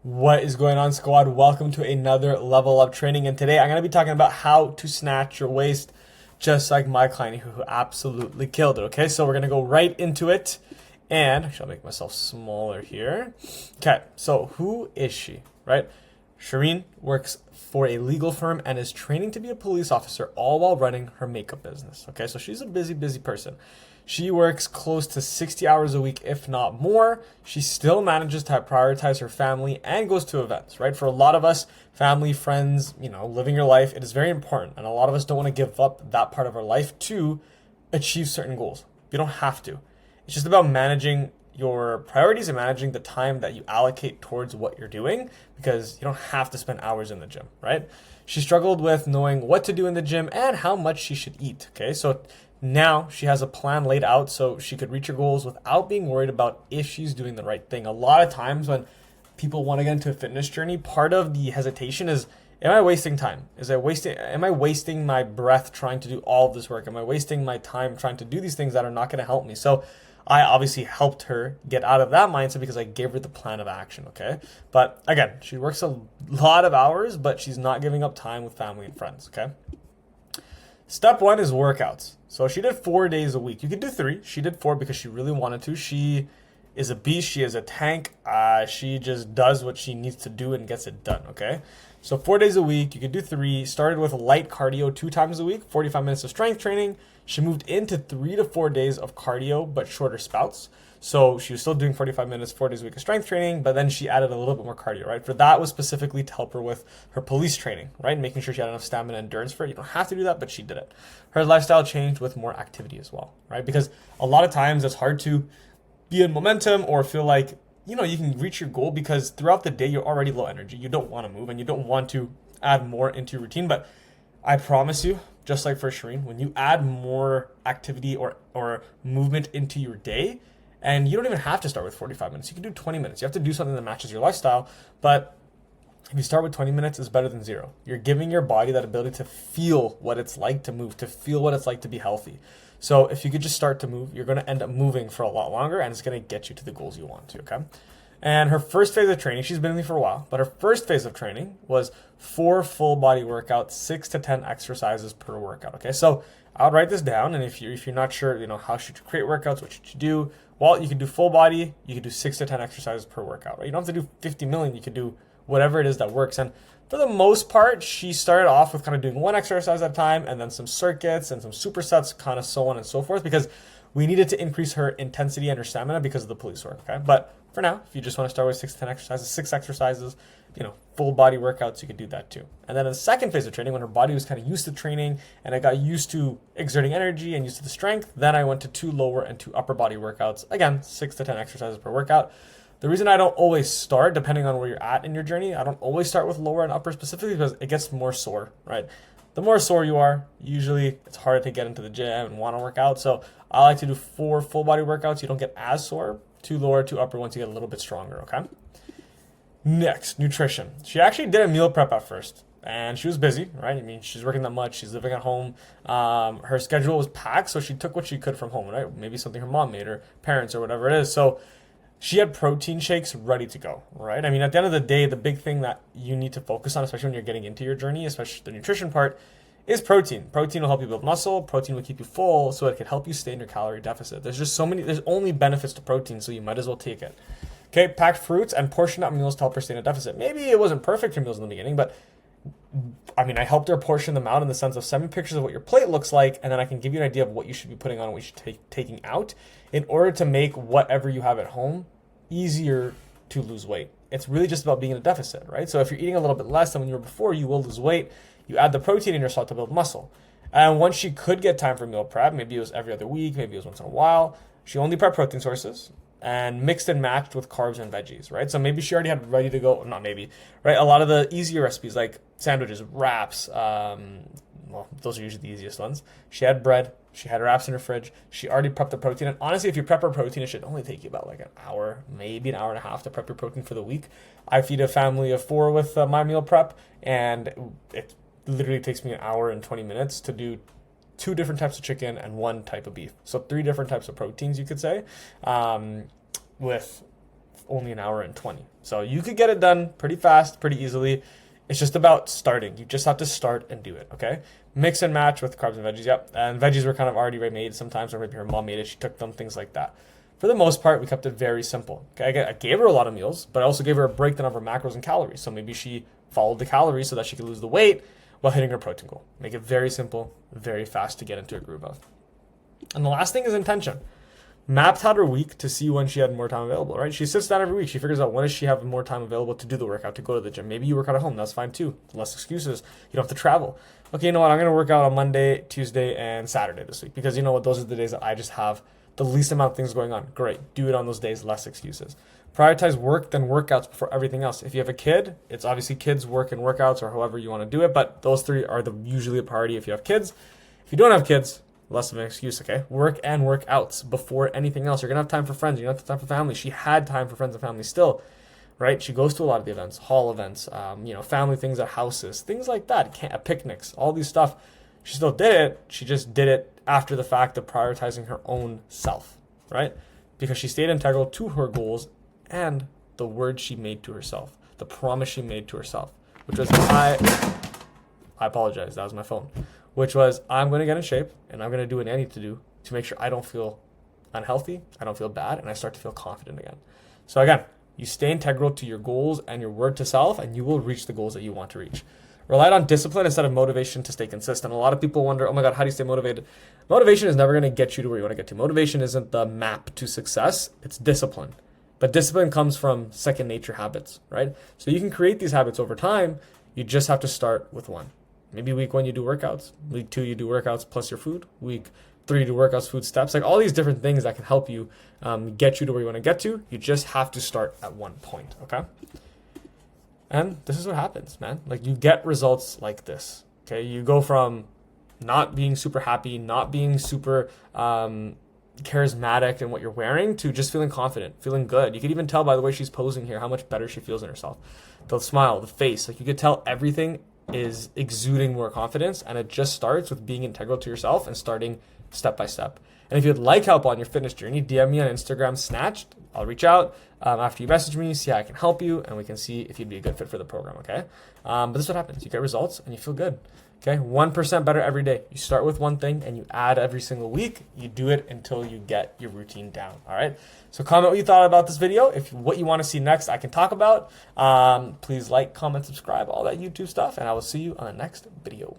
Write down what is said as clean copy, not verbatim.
What is going on, squad? Welcome to another level up training, and today I'm going to be talking about how to snatch your waist just like my client who absolutely killed it. Okay, so we're going to go right into it, and actually I'll make myself smaller here. Okay, so who is she, right? Shireen works for a legal firm and is training to be a police officer, all while running her makeup business. Okay, so she's a busy person. She works close to 60 hours a week, if not more. She still manages to prioritize her family and goes to events, right? For a lot of us, family, friends, living your life, it is very important. And a lot of us don't want to give up that part of our life to achieve certain goals. You don't have to. It's just about managing your priorities and managing the time that you allocate towards what you're doing, because you don't have to spend hours in the gym, right? She struggled with knowing what to do in the gym and how much she should eat. Okay, so now she has a plan laid out so she could reach her goals without being worried about if she's doing the right thing. A lot of times when people want to get into a fitness journey, part of the hesitation is, am I wasting time? Am I wasting my breath trying to do all of this work? Am I wasting my time trying to do these things that are not going to help me? So I obviously helped her get out of that mindset because I gave her the plan of action, okay? But again, she works a lot of hours, but she's not giving up time with family and friends, okay? Step one is workouts. So she did 4 days a week. You could do 3. She did 4 because she really wanted to. She is a beast. She is a tank. She just does what she needs to do and gets it done, okay? So 4 days a week. You could do 3. Started with light cardio 2 times a week, 45 minutes of strength training. She moved into 3 to 4 days of cardio, but shorter spouts. So she was still doing 45 minutes, 4 days a week of strength training, but then she added a little bit more cardio, right? For that was specifically to help her with her police training, right? Making sure she had enough stamina and endurance for it. You don't have to do that, but she did it. Her lifestyle changed with more activity as well, right? Because a lot of times it's hard to be in momentum or feel like, you can reach your goal because throughout the day you're already low energy. You don't want to move and you don't want to add more into your routine. But I promise you, just like for Shireen, when you add more activity or movement into your day, and you don't even have to start with 45 minutes. You can do 20 minutes. You have to do something that matches your lifestyle. But if you start with 20 minutes, it's better than 0. You're giving your body that ability to feel what it's like to move, to feel what it's like to be healthy. So if you could just start to move, you're going to end up moving for a lot longer, and it's going to get you to the goals you want to, okay? And her first phase of training, she's been with me for a while, but her first phase of training was 4 full body workouts, 6 to 10 exercises per workout, okay? So I'll write this down, and if you're not sure, how should you create workouts, what should you do? Well, you can do full body, you can do 6 to 10 exercises per workout, right? You don't have to do 50 million, you can do whatever it is that works. And for the most part, she started off with kind of doing one exercise at a time and then some circuits and some supersets, kind of so on and so forth, because we needed to increase her intensity and her stamina because of the police work, okay? But for now, if you just want to start with 6 to 10 exercises, 6 exercises, full body workouts, you could do that too. And then in the second phase of training, when her body was kind of used to training and I got used to exerting energy and used to the strength, then I went to 2 lower and 2 upper body workouts. Again, 6 to 10 exercises per workout. The reason I don't always start, depending on where you're at in your journey, I don't always start with lower and upper specifically because it gets more sore, right? The more sore you are, usually it's harder to get into the gym and want to work out. So I like to do 4 full body workouts. You don't get as sore. 2 lower, 2 upper once you get a little bit stronger, okay? Next, nutrition. She actually did a meal prep at first, and she was busy, right? I mean, she's working that much. She's living at home. Her schedule was packed, so she took what she could from home, right? Maybe something her mom made, or parents, or whatever it is. So she had protein shakes ready to go, right? I mean, at the end of the day, the big thing that you need to focus on, especially when you're getting into your journey, especially the nutrition part, is protein. Protein will help you build muscle. Protein will keep you full, so it can help you stay in your calorie deficit. There's only benefits to protein, so you might as well take it. Okay, packed fruits and portioned out meals to help her stay in a deficit. Maybe it wasn't perfect for meals in the beginning, but I mean, I helped her portion them out in the sense of send me pictures of what your plate looks like, and then I can give you an idea of what you should be putting on and what you should taking out in order to make whatever you have at home easier to lose weight. It's really just about being in a deficit, right? So if you're eating a little bit less than when you were before, you will lose weight. You add the protein in your salt to build muscle. And once she could get time for meal prep, maybe it was every other week, maybe it was once in a while, she only prepped protein sources and mixed and matched with carbs and veggies, right? So maybe she already had ready to go, not maybe, right? A lot of the easier recipes like sandwiches, wraps, well, those are usually the easiest ones. She had bread, she had wraps in her fridge, she already prepped the protein. And honestly, if you prep her protein, it should only take you about like an hour, maybe an hour and a half to prep your protein for the week. I feed a family of 4 with my meal prep, and it literally takes me an hour and 20 minutes to do 2 different types of chicken and 1 type of beef. So 3 different types of proteins, you could say, with only an hour and 20. So you could get it done pretty fast, pretty easily. It's just about starting. You just have to start and do it, okay? Mix and match with carbs and veggies, yep. And veggies were kind of already made sometimes, or maybe her mom made it, she took them, things like that. For the most part, we kept it very simple. Okay, I gave her a lot of meals, but I also gave her a breakdown of her macros and calories. So maybe she followed the calories so that she could lose the weight while hitting her protein goal. Make it very simple, very fast to get into a groove of. And the last thing is intention. Mapped out her week to see when she had more time available, right? She sits down every week. She figures out when does she have more time available to do the workout, to go to the gym. Maybe you work out at home. That's fine too. Less excuses. You don't have to travel. Okay, you know what? I'm going to work out on Monday, Tuesday, and Saturday this week because you know what? Those are the days that I just have the least amount of things going on. Great. Do it on those days. Less excuses. Prioritize work, then workouts before everything else. If you have a kid, it's obviously kids, work, and workouts, or however you want to do it. But those three are usually a priority if you have kids. If you don't have kids, less of an excuse, okay? Work and workouts before anything else. You're going to have time for friends. You're going to have time for family. She had time for friends and family still, right? She goes to a lot of the events, hall events, family things at houses, things like that, picnics, all these stuff. She still did it. She just did it after the fact of prioritizing her own self, right? Because she stayed integral to her goals and the word she made to herself, the promise she made to herself, which was, I apologize, that was my phone, which was, I'm going to get in shape and I'm going to do what I need to do to make sure I don't feel unhealthy, I don't feel bad, and I start to feel confident again. So again, you stay integral to your goals and your word to self, and you will reach the goals that you want to reach. Relied on discipline instead of motivation to stay consistent. A lot of people wonder, oh my God, how do you stay motivated? Motivation is never going to get you to where you want to get to. Motivation isn't the map to success, it's discipline. But discipline comes from second nature habits, right? So you can create these habits over time. You just have to start with one. Maybe week 1 you do workouts. Week 2 you do workouts plus your food. Week 3 you do workouts, food, steps. Like all these different things that can help you get you to where you want to get to. You just have to start at one point, okay? And this is what happens, man. Like you get results like this, okay? You go from not being super happy, not being super charismatic in what you're wearing to just feeling confident, feeling good. You could even tell by the way she's posing here how much better she feels in herself. The smile, the face, like you could tell everything is exuding more confidence, and it just starts with being integral to yourself and starting step by step. And if you'd like help on your fitness journey, DM me on Instagram, Snatched. I'll reach out after you message me, see how I can help you, and we can see if you'd be a good fit for the program, okay? But this is what happens. You get results and you feel good, okay? 1% better every day. You start with one thing and you add every single week. You do it until you get your routine down, all right? So comment what you thought about this video. If what you want to see next I can talk about, please like, comment, subscribe, all that YouTube stuff, and I will see you on the next video.